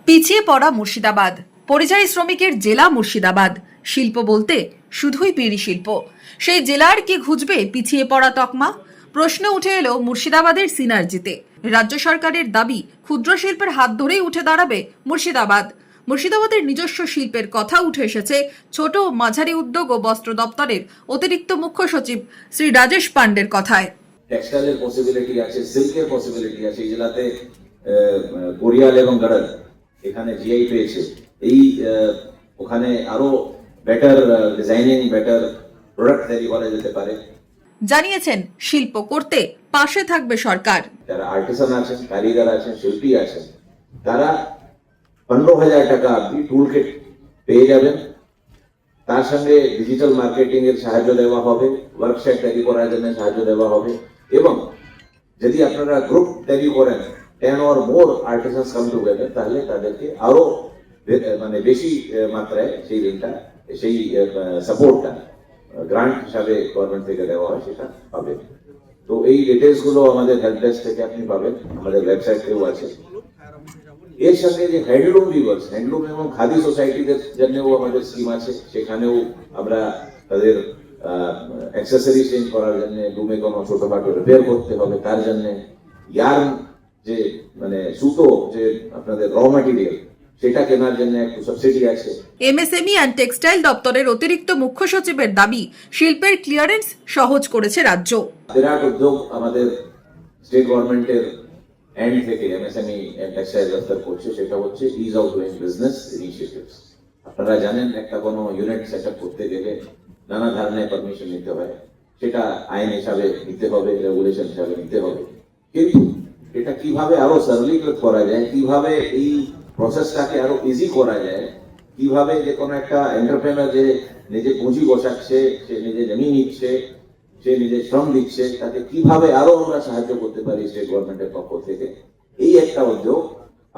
পিছিয়ে পড়া মুর্শিদাবাদ, পরিযায়ী শ্রমিকের জেলা মুর্শিদাবাদ। শিল্প বলতে শুধুই বিড়ি শিল্প। সেই জেলার কি ঘুচবে পিছিয়ে পড়া তকমা? প্রশ্ন উঠে এলো মুর্শিদাবাদের সিনার্জিতে। রাজ্য সরকারের দাবি ক্ষুদ্র শিল্পের হাত ধরেই উঠে দাঁড়াবে মুর্শিদাবাদ। মুর্শিদাবাদের নিজস্ব শিল্পের কথা উঠে এসেছে ছোট ও মাঝারি উদ্যোগ ও বস্ত্র দপ্তরের অতিরিক্ত মুখ্য সচিব শ্রী রাজেশ পান্ডের কথায়। টেক্সটাইলের পসিবিলিটি আছে, সিল্কের পসিবিলিটি আছে। এই জেলাতে কোরিয়াল এবং গাড়াল এখানে জিআই পেয়েছে। এই ওখানে আরো বেটার ডিজাইনিং, বেটার প্রোডাক্ট তৈরি করা যেতে পারে। জানিয়েছেন শিল্প করতে পাশে থাকবে সরকার। যারা আর্টিসান আছেন, কারিগর আছেন, শিল্পী আছেন, তারা 15,000 টাকা আপনি টুল কিট পেয়ে যাবেন। তার সঙ্গে ডিজিটাল মার্কেটিং এর সাহায্য দেওয়া হবে, ওয়ার্কশপ তৈরি করার জন্য সাহায্য দেওয়া হবে। এবং যদি আপনারা গ্রুপ তৈরি করেন, 10 or more artisans come together, তাহলে তাদেরকে আরো বেশি মাত্রায় সেই ঋণটা, সেই সাপোর্টটা গ্রান্ট হিসাবে গভর্নমেন্ট থেকে দেওয়া হয়, সেটা পাবে। তো এই ডিটেলস গুলো আমাদের হেল্প ডেস্ক থেকে আপনি পাবেন, আমাদের ওয়েবসাইটেও আছে। এর সঙ্গে যে হ্যান্ডলুম ভিউয়ার্স, হ্যান্ডলুম এবং খাদি সোসাইটিদের জন্যও আমাদের স্কিম আছে। সেখানেও আমরা তাদের অ্যাক্সেসরি চেঞ্জ করার জন্য, লুমে কোনো ছোটখাটো রিপেয়ার করতে হবে তার জন্য, ইয়ার্ন যে সুতো, যে আপনাদের র ম্যাটেরিয়াল, সেটা কেনার জন্য একটু সাবসিডি আছে। এমএসএমই অ্যান্ড টেক্সটাইল দপ্তরের অতিরিক্ত মুখ্য সচিবের দাবি শিল্পের ক্লিয়ারেন্স সহজ করেছে রাজ্য। বিরাট উদ্যোগ আমাদের স্টেট গভর্নমেন্টের এন্ড থেকে এমএসএমই এন্ড টেক্সটাইল দপ্তর করছে, সেটা হচ্ছে is of doing business initiatives. আপনারা জানেন একটা কোনো ইউনিট সেট আপ করতে গেলে নানা ধরনের পারমিশন নিতে হয়, সেটা আইন হিসাবে নিতে হবে, রেগুলেশন হিসাবে নিতে হবে। কিন্তু এটা কিভাবে আরো সরলীকৃত করা যায়, কিভাবে এই প্রসেসটাকে আরো ইজি করা যায়, কিভাবে যে কোনো একটা এন্টারপ্রেনার যে নিজে পুঁজি বসাচ্ছে, সে নিজে জমি নিচ্ছে, সে নিজে শ্রম দিচ্ছে, তাকে কিভাবে আরো আমরা সাহায্য করতে পারি স্টেট গভর্নমেন্টের পক্ষ থেকে, এই একটা উদ্যোগ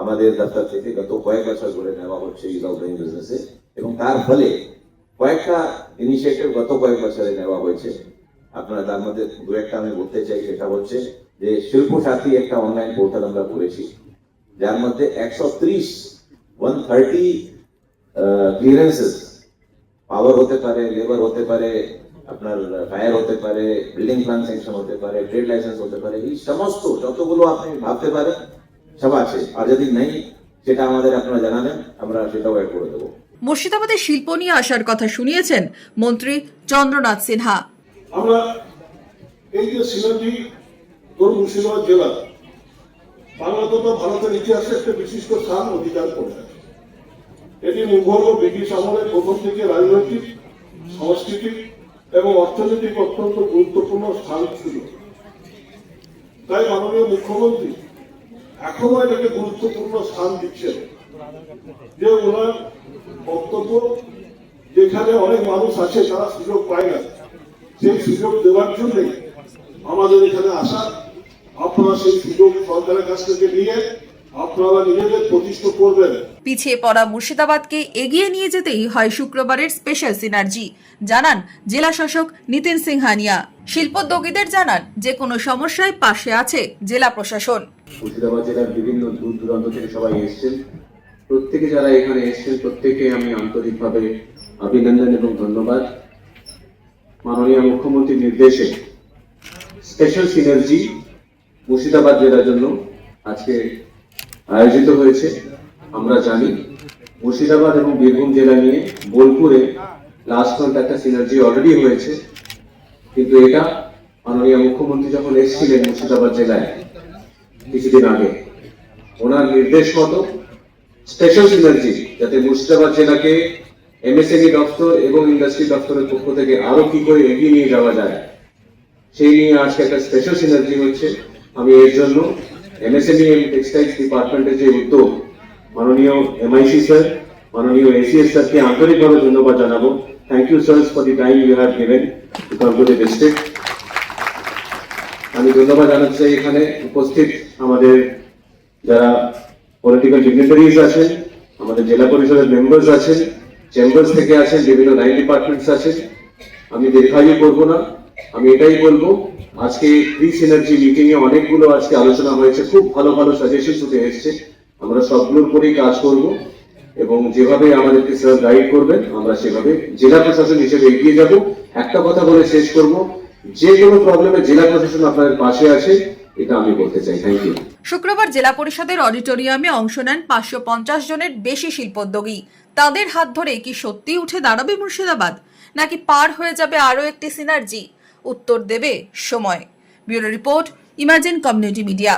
আমাদের দপ্তর থেকে গত কয়েক বছর ধরে নেওয়া হচ্ছে ইজ অফ ডুইং বিজনেসে। এবং তার ফলে কয়েকটা ইনিশিয়েটিভ গত কয়েক বছরে নেওয়া হয়েছে। আপনারা তার মধ্যে দু একটা আমি বলতে চাই। সেটা হচ্ছে যে শিল্প সাথী একটা অনলাইন পোর্টাল আমরা করেছি, যার মধ্যে 130 ক্লিয়ারেন্সেস, পাওয়ার হতে পারে, লেবার হতে পারে, আপনার ফায়ার হতে পারে, বিল্ডিং প্ল্যান স্যাংশন হতে পারে, ট্রেড লাইসেন্স হতে পারে, এই সমস্ত যতগুলো আপনি ভাবতে পারেন সব আছে। আর যদি নেই সেটা আমাদের আপনারা জানাবেন, আমরা সেটাও অ্যাড করে দেবো। মুর্শিদাবাদে শিল্প নিয়ে আসার কথা শুনিয়েছেন মন্ত্রী চন্দ্রনাথ সিনহা। আমরা এই যে সিনার্জি মুর্শিদাবাদ জেলা বাংলা তথা ভারতের ইতিহাসে একটা বিশিষ্ট স্থান অধিকার করে আছে। এটি মুঘল ও ব্রিটিশ আমলের প্রথম থেকে রাজনৈতিক, সাংস্কৃতিক এবং অর্থনৈতিক অত্যন্ত গুরুত্বপূর্ণ স্থান ছিল। তাই মাননীয় মুখ্যমন্ত্রী এখনো এটাকে গুরুত্বপূর্ণ স্থান দিচ্ছেন, যে ওনার বক্তব্য যেখানে অনেক মানুষ আছে তারা সুযোগ পায় না, সেই সুযোগ দেওয়ার জন্য আমাদের এখানে আসা। আপনারা সেই সুযোগ সরকারের কাছ থেকে নিয়ে আপনারা নিজেদের প্রতিষ্ঠা করবেন। পিছিয়ে পড়া মুর্শিদাবাদকে এগিয়ে নিয়ে যেতেই হয় শুক্রবারের স্পেশাল সিনার্জি, জানান জেলা শাসক নিতিন সিংহানিয়া। শিল্পোদ্যোগীদের জানান যে কোনো সমস্যায় পাশে আছে জেলা প্রশাসন। মুর্শিদাবাদ জেলার বিভিন্ন দূর দূরান্ত থেকে সবাই এসেছেন। প্রত্যেকে যারা এখানে এসেছেন প্রত্যেকে আমি আন্তরিকভাবে অভিনন্দন এবং ধন্যবাদ। মাননীয় মুখ্যমন্ত্রীর নির্দেশে স্পেশাল সিনার্জি মুর্শিদাবাদ জেলার জন্য আজকে আয়োজিত হয়েছে। আমরা জানি মুর্শিদাবাদ এবং বীরভূম জেলা নিয়ে বোলপুরে লাস্ট মান্থ একটা সিনার্জি অলরেডি হয়েছে, কিন্তু এটা মাননীয় মুখ্যমন্ত্রী যখন এসেছিলেন মুর্শিদাবাদ জেলায় কিছুদিন আগে, ওনার নির্দেশ মতো স্পেশাল সিনার্জি যাতে মুর্শিদাবাদ জেলাকে এমএসএমই দপ্তর এবং ইন্ডাস্ট্রি দপ্তরের পক্ষ থেকে আরো কি করে এগিয়ে নিয়ে যাওয়া যায়, সেই নিয়ে আজকে একটা স্পেশাল সিনার্জি হচ্ছে। আমি এর জন্য এমএসএমই এন্ড টেক্সটাইলস ডিপার্টমেন্টের যে উদ্যোগ, মাননীয় এমআইসি স্যার, মাননীয় এসিএস স্যারকে আন্তরিকভাবে ধন্যবাদ জানাবো। Thank you sir for the time you have given to come to the district. আমি ধন্যবাদ জানাচ্ছি এখানে উপস্থিত আমাদের যারা পলিটিক্যাল ডিগনিটারিজ আছেন, আমাদের জেলা পরিষদের মেম্বার্স আছেন, চেম্বার্স থেকে আছেন, বিভিন্ন লাইন ডিপার্টমেন্টস আছেন। আমি দীর্ঘায়ু করবো না, আমি এটাই বলবো আজকে প্রি সিনার্জি মিটিং এ অনেকগুলো আজকে আলোচনা হয়েছে, খুব ভালো ভালো সাজেশন উঠে এসেছে। আমরা সবগুলোর উপরেই কাজ করব এবং যেভাবে আমাদেরকে স্যার গাইড করবেন আমরা সেভাবে জেলা প্রশাসন হিসেবে এগিয়ে যাব। একটা কথা বলে শেষ করব, যে কোনো প্রবলেমে জেলা প্রশাসন আপনাদের পাশে আছে, এটা আমি বলতে চাই। Thank you. শুক্রবার জেলা পরিষদের অডিটোরিয়ামে অংশ নেন 550 জনের বেশি শিল্পোদ্যোগী। তাদের হাত ধরে কি সত্যি উঠে দাঁড়াবে মুর্শিদাবাদ, নাকি পার হয়ে যাবে আরও একটি সিনার্জি? উত্তর দেবে সময়। Bureau report, imagine community media.